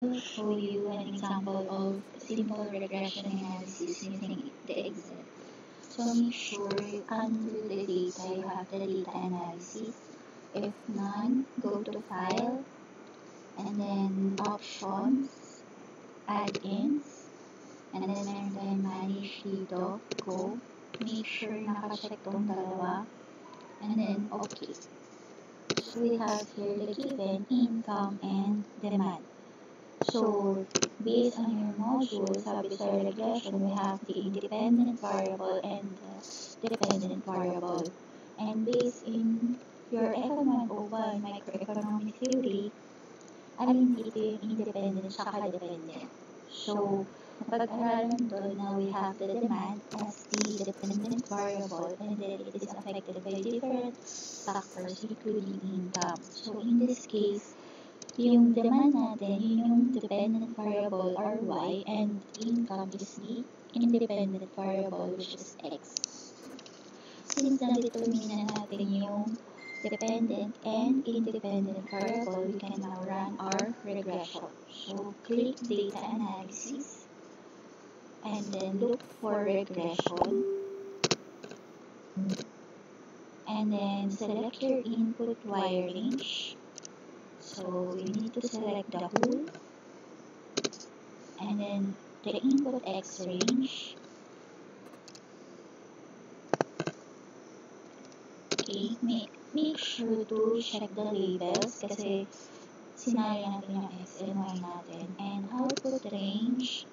I'll show you an example of simple regression analysis using the Excel. So make sure under the data you have the data analysis. If none, go to File and then Options, Add-ins, and then meron tayong Manage dito, Go. Make sure nakacheck tong dalawa and then OK. So we have here the given income and demand. So, based on your module, sabi sa regression, we have the independent variable and the dependent variable. And based in your FM101 microeconomic theory, alin dito yung independent saka dependent. So, napag-aralan doon na we have the demand as the dependent variable and then it is affected by different factors including income. So, in this case, yung demand natin, yun yung dependent variable or y, and income is the independent variable which is x. Since na-determine na natin yung dependent and independent variable, we can now run our regression. So, click data analysis and then look for regression and then select your input y range. So, you need to select the whole and then the input x range. Okay, make sure to check the labels kasi sinaya natin yung x and y natin. And output range,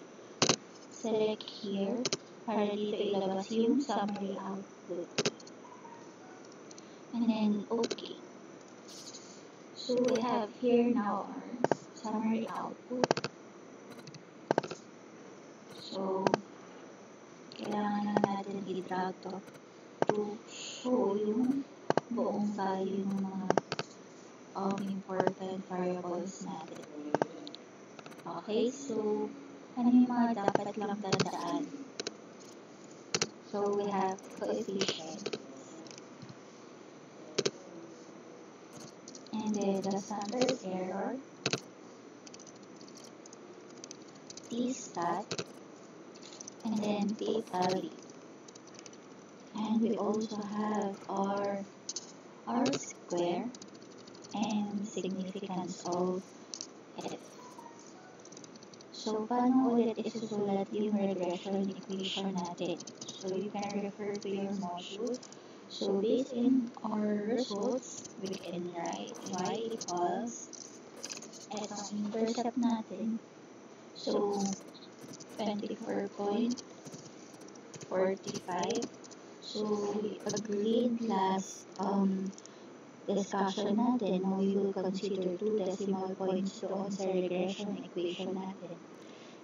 select here para dito ilabas yung summary output. And then, okay. So, we have here now our summary output. So, kailangan lang natin i-drag to show yung buong value ng mga important variables natin. Okay, so ano yung mga dapat lang tandaan? So, we have coefficient. And then the standard error, t-stat, and then p-value. And we also have our R-square and significance of f. So, paano ulit isusulat yung regression equation natin? So, you can refer to your module. So, based in our results, we can write y equals etong intercept natin. So, 24.45. So, we agreed last discussion natin na we will consider 2 decimal points doon sa regression equation natin.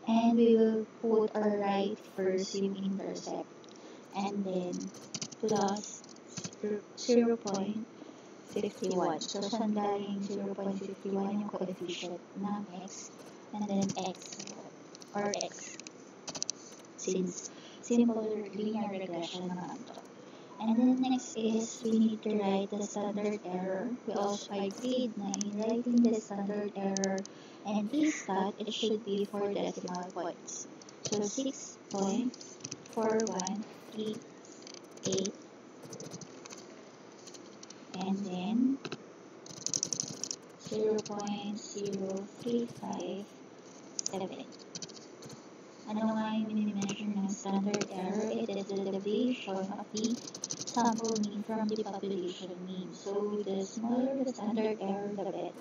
And we will put our right first yung intercept. And then, plus 0.51. So, saan galing 0.51 yung coefficient ng x, and then x, or x. Since simple linear regression naman to. And then next is, we need to write the standard error. We also agreed na in writing the standard error and t-stat, it should be 4 decimal points. So, 6.4138 and then 0.0357. Ano nga yung mini-measure ng standard error? It is the deviation of the sample mean from the population mean. So, the smaller the standard error, the better.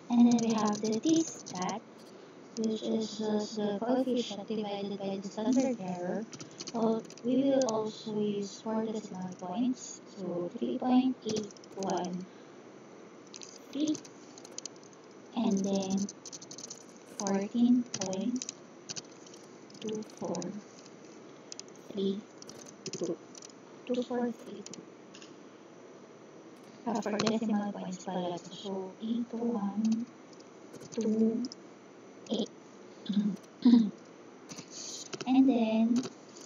And then we have the t-stat, which is just the coefficient divided by the standard error. Well, we will also use 4 decimal points. So, 3.813 and then 14.2432. For decimal points pala. So, 8128. And then,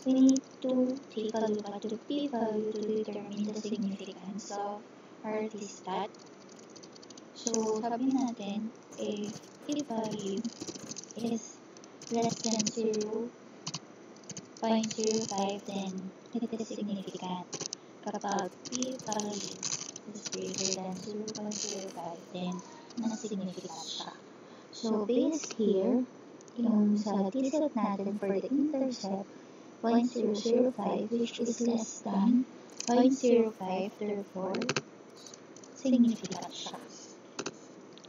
we need to take a look at the p-value to determine the significance of our t-stat. So, sabi natin, if If value is less than 0.05, then it is significant. Kapag P value is greater than 0.05, then non-significant siya. So, based here, yung sa t-set natin for the intercept, 0.005, which is less than 0.05, therefore, significant siya.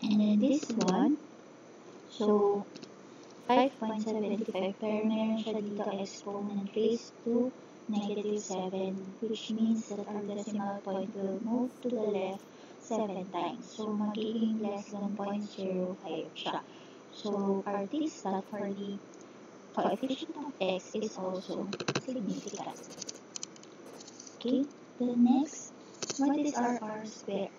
And then this one, so 5.75, pero meron siya dito exponent raised to -7, which means that our decimal point will move to the left 7 times. So, magiging less than 0.05 siya. So, our t-stat for the coefficient of x is also significant. Okay, the next, what is our r-square?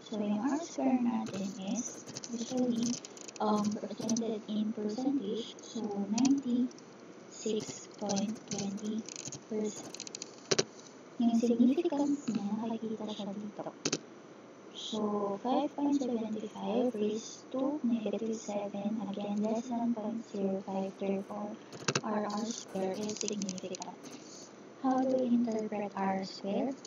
So, yung r-square natin is usually presented in percentage, so 96.20%. Yung significance niya, nakikita siya dito. So, 5.75 raised to -7, again, less than 0.05, therefore, our r-square is significant. How do we interpret r-square?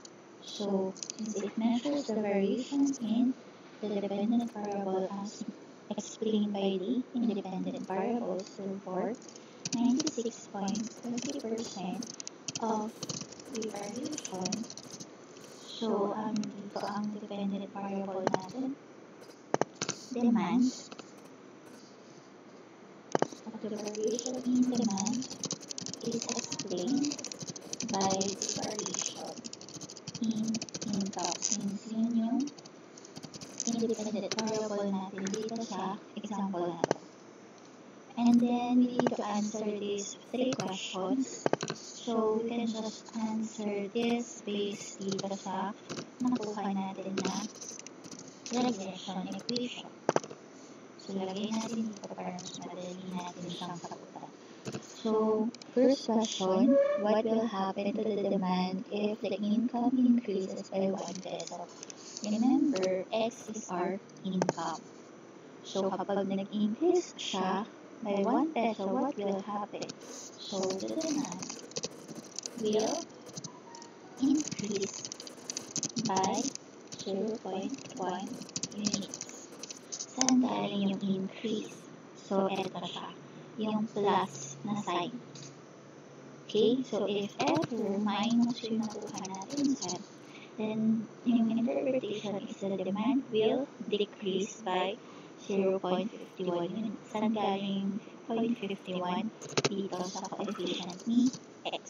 So, since it measures the variation in the dependent variable as explained by the independent variables, therefore, 96.20% of the variation. So, dito ang dependent variable natin, demand, of the variation in demand is explained by the variation in income. Since yun yung independent variable natin dito sa example natin. And then, we need to answer these 3 questions. So, we can just answer this based dito sa nakuha natin na regression equation. So, lagay natin dito para mas madali natin siyang sagutan. So, first question, what will happen to the demand if the income increases by 1 peso? Remember, X is our income. So, kapag nag-increase siya by 1 peso, what will happen? So, the demand will increase by 0.1 units. Saan galing yung increase? So, eto siya, yung plus na sign. Okay? So, if ever minus yung nakuha natin sa, then yung interpretation is the demand will decrease by 0.51 units. Saan galing 0.51? Dito sa coefficient ni X.